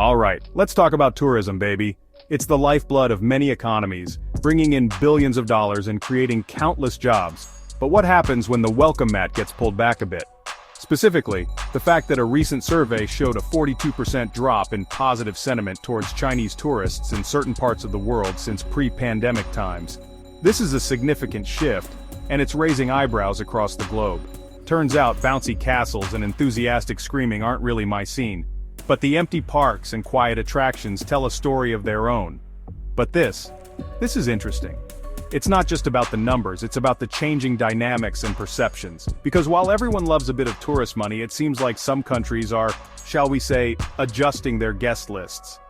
Alright, let's talk about tourism, baby. It's the lifeblood of many economies, bringing in billions of dollars and creating countless jobs. But what happens when the welcome mat gets pulled back a bit? Specifically, the fact that a recent survey showed a 42% drop in positive sentiment towards Chinese tourists in certain parts of the world since pre-pandemic times. This is a significant shift, and it's raising eyebrows across the globe. Turns out bouncy castles and enthusiastic screaming aren't really my scene. But the empty parks and quiet attractions tell a story of their own. But this is interesting. It's not just about the numbers, it's about the changing dynamics and perceptions. Because while everyone loves a bit of tourist money, it seems like some countries are, shall we say, adjusting their guest lists.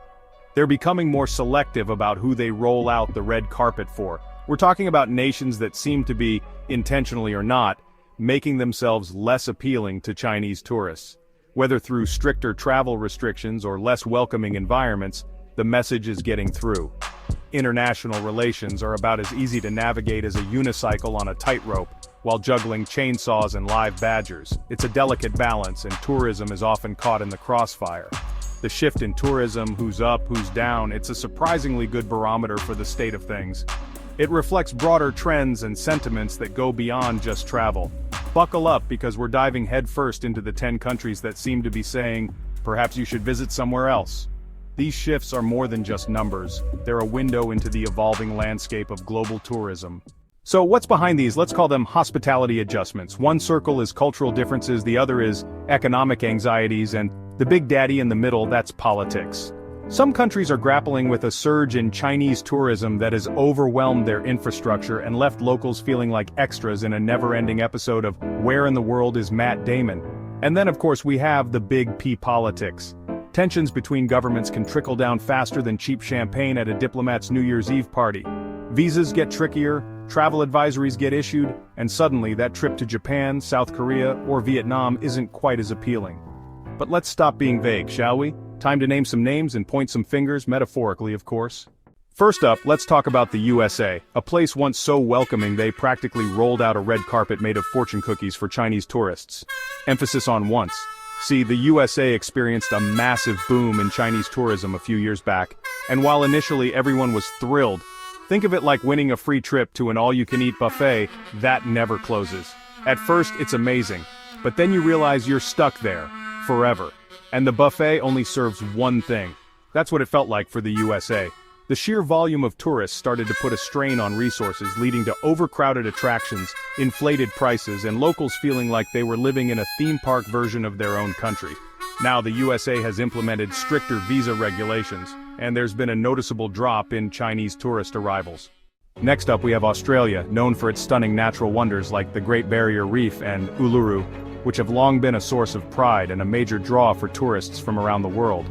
They're becoming more selective about who they roll out the red carpet for. We're talking about nations that seem to be, intentionally or not, making themselves less appealing to Chinese tourists. Whether through stricter travel restrictions or less welcoming environments, the message is getting through. International relations are about as easy to navigate as a unicycle on a tightrope, while juggling chainsaws and live badgers. It's a delicate balance, and tourism is often caught in the crossfire. The shift in tourism, who's up, who's down, it's a surprisingly good barometer for the state of things. It reflects broader trends and sentiments that go beyond just travel. Buckle up, because we're diving headfirst into the 10 countries that seem to be saying, perhaps you should visit somewhere else. These shifts are more than just numbers, they're a window into the evolving landscape of global tourism. So what's behind these? Let's call them hospitality adjustments. One circle is cultural differences, the other is economic anxieties, and the big daddy in the middle, that's politics. Some countries are grappling with a surge in Chinese tourism that has overwhelmed their infrastructure and left locals feeling like extras in a never-ending episode of Where in the World is Matt Damon? And then of course we have the big P politics. Tensions between governments can trickle down faster than cheap champagne at a diplomat's New Year's Eve party. Visas get trickier, travel advisories get issued, and suddenly that trip to Japan, South Korea, or Vietnam isn't quite as appealing. But let's stop being vague, shall we? Time to name some names and point some fingers, metaphorically of course. First up, let's talk about the USA, a place once so welcoming they practically rolled out a red carpet made of fortune cookies for Chinese tourists. Emphasis on once. See, the USA experienced a massive boom in Chinese tourism a few years back, and while initially everyone was thrilled, think of it like winning a free trip to an all-you-can-eat buffet that never closes. At first, it's amazing, but then you realize you're stuck there, forever. And the buffet only serves one thing. That's what it felt like for the USA. The sheer volume of tourists started to put a strain on resources, leading to overcrowded attractions, inflated prices, and locals feeling like they were living in a theme park version of their own country. Now the USA has implemented stricter visa regulations, and there's been a noticeable drop in Chinese tourist arrivals. Next up we have Australia, known for its stunning natural wonders like the Great Barrier Reef and Uluru, which have long been a source of pride and a major draw for tourists from around the world.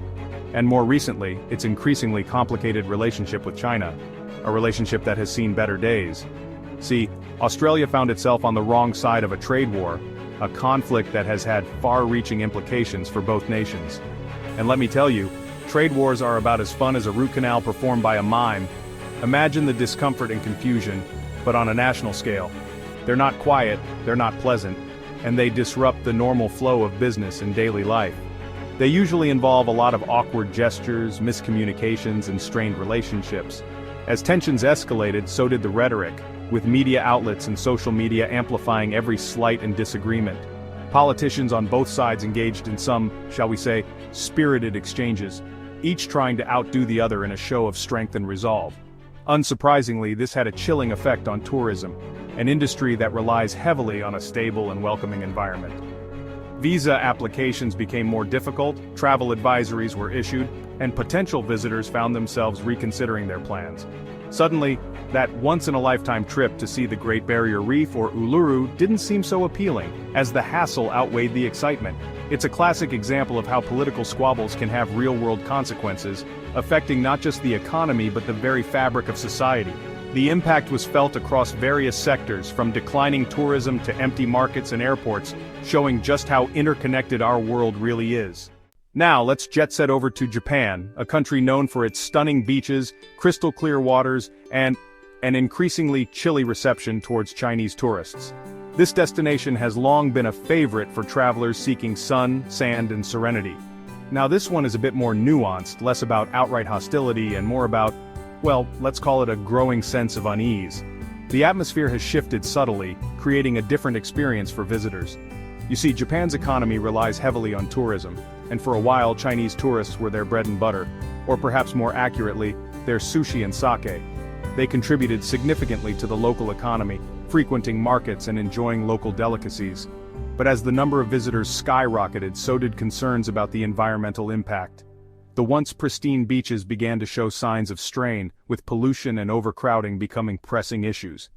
And more recently, its increasingly complicated relationship with China, a relationship that has seen better days. See, Australia found itself on the wrong side of a trade war, a conflict that has had far-reaching implications for both nations. And let me tell you, trade wars are about as fun as a root canal performed by a mime. Imagine the discomfort and confusion, but on a national scale. They're not quiet, they're not pleasant, and they disrupt the normal flow of business and daily life. They usually involve a lot of awkward gestures, miscommunications, and strained relationships. As tensions escalated, so did the rhetoric, with media outlets and social media amplifying every slight and disagreement. Politicians on both sides engaged in some, shall we say, spirited exchanges, each trying to outdo the other in a show of strength and resolve. Unsurprisingly, this had a chilling effect on tourism, an industry that relies heavily on a stable and welcoming environment. Visa applications became more difficult, travel advisories were issued, and potential visitors found themselves reconsidering their plans. Suddenly, that once-in-a-lifetime trip to see the Great Barrier Reef or Uluru didn't seem so appealing, as the hassle outweighed the excitement. It's a classic example of how political squabbles can have real-world consequences, affecting not just the economy but the very fabric of society. The impact was felt across various sectors, from declining tourism to empty markets and airports, showing just how interconnected our world really is. Now let's jet set over to Japan, a country known for its stunning beaches, crystal clear waters, and an increasingly chilly reception towards Chinese tourists. This destination has long been a favorite for travelers seeking sun, sand, and serenity. Now this one is a bit more nuanced, less about outright hostility and more about, well, let's call it a growing sense of unease. The atmosphere has shifted subtly, creating a different experience for visitors. You see, Japan's economy relies heavily on tourism, and for a while Chinese tourists were their bread and butter, or perhaps more accurately, their sushi and sake. They contributed significantly to the local economy, frequenting markets and enjoying local delicacies. But as the number of visitors skyrocketed, so did concerns about the environmental impact. The once pristine beaches began to show signs of strain, with pollution and overcrowding becoming pressing issues.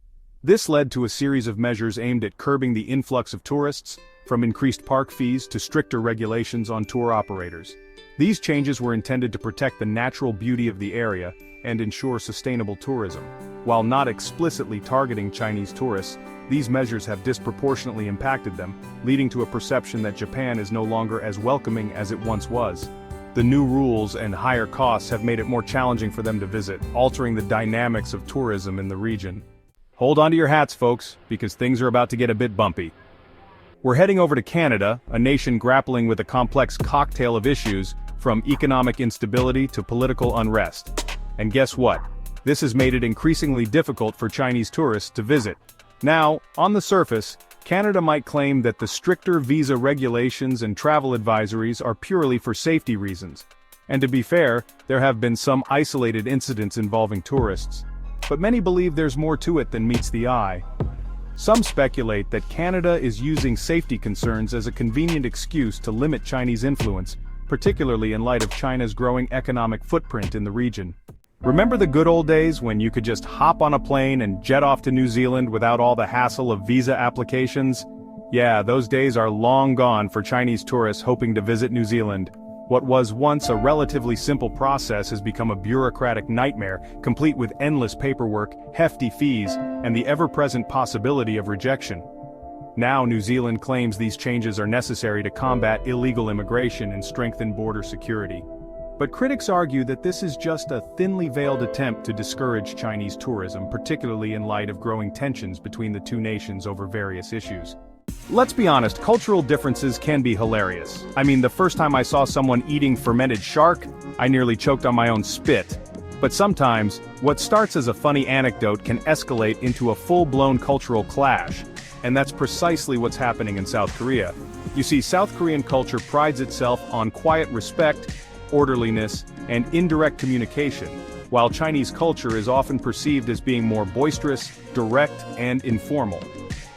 This led to a series of measures aimed at curbing the influx of tourists, from increased park fees to stricter regulations on tour operators. These changes were intended to protect the natural beauty of the area and ensure sustainable tourism. While not explicitly targeting Chinese tourists, these measures have disproportionately impacted them, leading to a perception that Japan is no longer as welcoming as it once was. The new rules and higher costs have made it more challenging for them to visit, altering the dynamics of tourism in the region. Hold on to your hats, folks, because things are about to get a bit bumpy. We're heading over to Canada, a nation grappling with a complex cocktail of issues, from economic instability to political unrest. And guess what? This has made it increasingly difficult for Chinese tourists to visit. Now, on the surface, Canada might claim that the stricter visa regulations and travel advisories are purely for safety reasons. And to be fair, there have been some isolated incidents involving tourists. But many believe there's more to it than meets the eye. Some speculate that Canada is using safety concerns as a convenient excuse to limit Chinese influence, particularly in light of China's growing economic footprint in the region. Remember the good old days when you could just hop on a plane and jet off to New Zealand without all the hassle of visa applications? Yeah, those days are long gone for Chinese tourists hoping to visit New Zealand. What was once a relatively simple process has become a bureaucratic nightmare, complete with endless paperwork, hefty fees, and the ever-present possibility of rejection. Now New Zealand claims these changes are necessary to combat illegal immigration and strengthen border security. But critics argue that this is just a thinly veiled attempt to discourage Chinese tourism, particularly in light of growing tensions between the two nations over various issues. Let's be honest, cultural differences can be hilarious. I mean, the first time I saw someone eating fermented shark, I nearly choked on my own spit. But sometimes, what starts as a funny anecdote can escalate into a full-blown cultural clash. And that's precisely what's happening in South Korea. You see, South Korean culture prides itself on quiet respect, orderliness, and indirect communication, while Chinese culture is often perceived as being more boisterous, direct, and informal.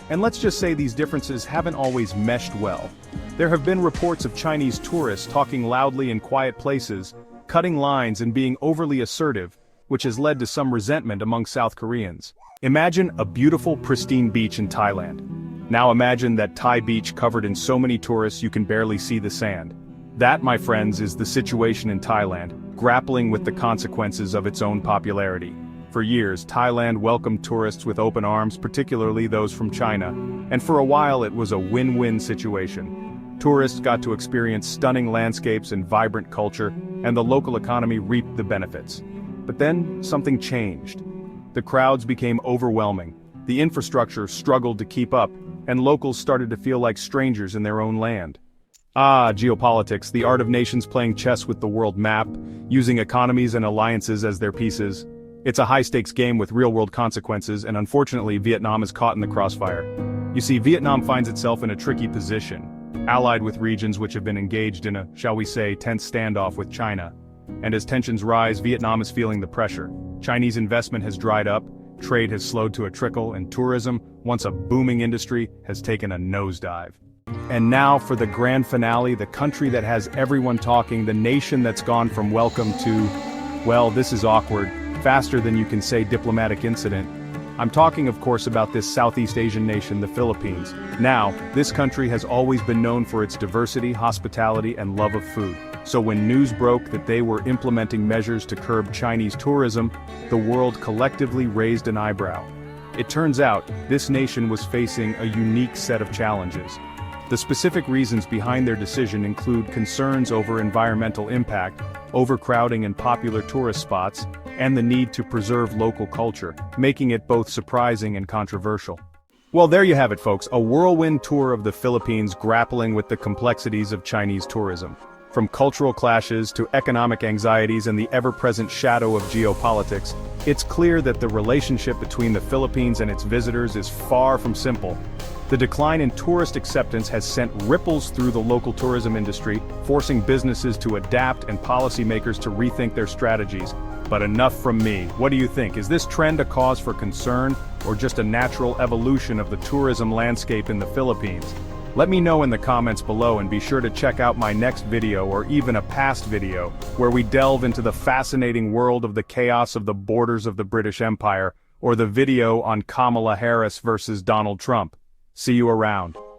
And let's just say these differences haven't always meshed well. There have been reports of Chinese tourists talking loudly in quiet places, cutting lines and being overly assertive, which has led to some resentment among South Koreans. Imagine a beautiful, pristine beach in Thailand. Now imagine that Thai beach covered in so many tourists you can barely see the sand. That, my friends, is the situation in Thailand, grappling with the consequences of its own popularity. For years, Thailand welcomed tourists with open arms, particularly those from China, and for a while it was a win-win situation. Tourists got to experience stunning landscapes and vibrant culture, and the local economy reaped the benefits. But then, something changed. The crowds became overwhelming, the infrastructure struggled to keep up, and locals started to feel like strangers in their own land. Ah, geopolitics, the art of nations playing chess with the world map, using economies and alliances as their pieces. It's a high-stakes game with real-world consequences, and unfortunately Vietnam is caught in the crossfire. You see, Vietnam finds itself in a tricky position, allied with regions which have been engaged in a, shall we say, tense standoff with China. And as tensions rise, Vietnam is feeling the pressure. Chinese investment has dried up, trade has slowed to a trickle, and tourism, once a booming industry, has taken a nosedive. And now for the grand finale, the country that has everyone talking, the nation that's gone from welcome to, well, this is awkward, faster than you can say diplomatic incident. I'm talking, of course, about this Southeast Asian nation, the Philippines. Now, this country has always been known for its diversity, hospitality, and love of food. So when news broke that they were implementing measures to curb Chinese tourism, the world collectively raised an eyebrow. It turns out, this nation was facing a unique set of challenges. The specific reasons behind their decision include concerns over environmental impact, overcrowding in popular tourist spots, and the need to preserve local culture, making it both surprising and controversial. Well, there you have it, folks, a whirlwind tour of the Philippines grappling with the complexities of Chinese tourism. From cultural clashes to economic anxieties and the ever-present shadow of geopolitics, it's clear that the relationship between the Philippines and its visitors is far from simple. The decline in tourist acceptance has sent ripples through the local tourism industry, forcing businesses to adapt and policymakers to rethink their strategies. But enough from me. What do you think? Is this trend a cause for concern, or just a natural evolution of the tourism landscape in the Philippines? Let me know in the comments below, and be sure to check out my next video or even a past video, where we delve into the fascinating world of the chaos of the borders of the British Empire, or the video on Kamala Harris versus Donald Trump. See you around.